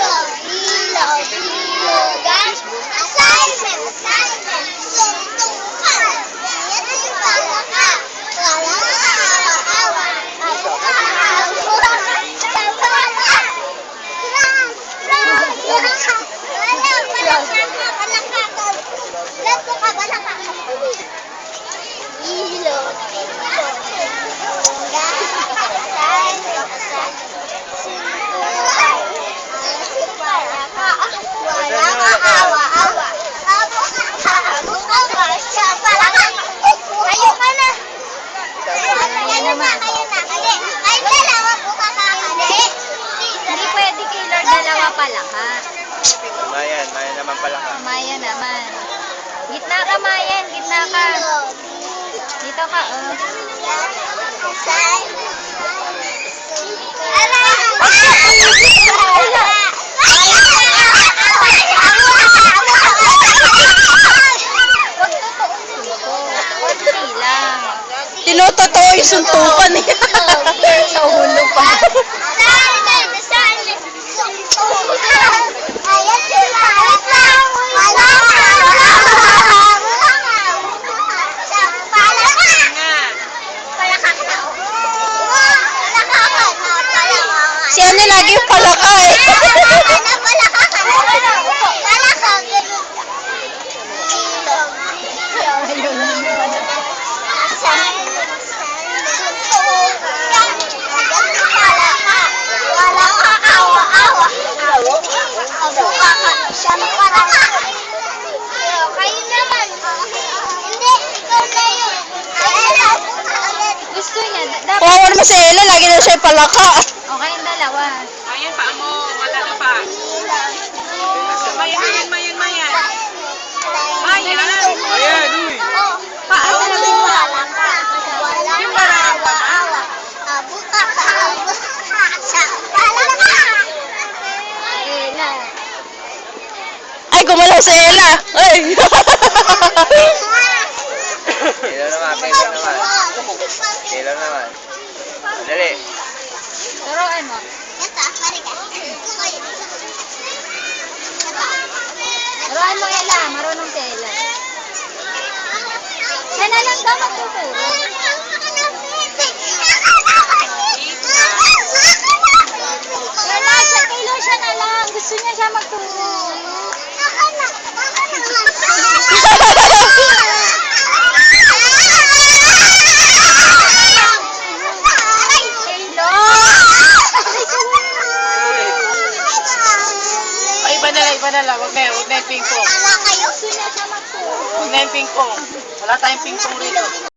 ilog, ilog, ilogan. Assignment, assignment, tungtungan. Yan ay palaka. Palaka, awa-awa. Hindi pwede kay Lord dalawa pala ka. Mayan naman pala ka. Maya naman. Gitna ka, Mayan. Gitna ka. Dito ka, oh. Tinototoo yung suntukan niya. Sa ulo pa. Si ano lagi yung palaka eh. Kayo naman. Hindi, ikaw na yun. Gusto niya. Dapat. Kawawa naman si Ella, lagi na siya yung palaka. Okay yung dalawa. Ayan, paa mo. Mata ka pa. Mayan. Mayan. Ayan, uy! Paa mo na mo. Yung parawa. Ay, gumalaw si Ella. Ay. Kailan naman. Dali. Turuan mo. Turuan mo, Ella. Marunong si Ella. Siya na lang daw magtuturo. Wala siya, kay Lord siya na lang. Gusto niya siya magturo. Kay Lord! Ay, iba na lang. Huwag na yung ping-pong. Wala kayo? Gusto niya siya magturo. Huwag na yung ping-pong. Wala tayong ping-pong rito.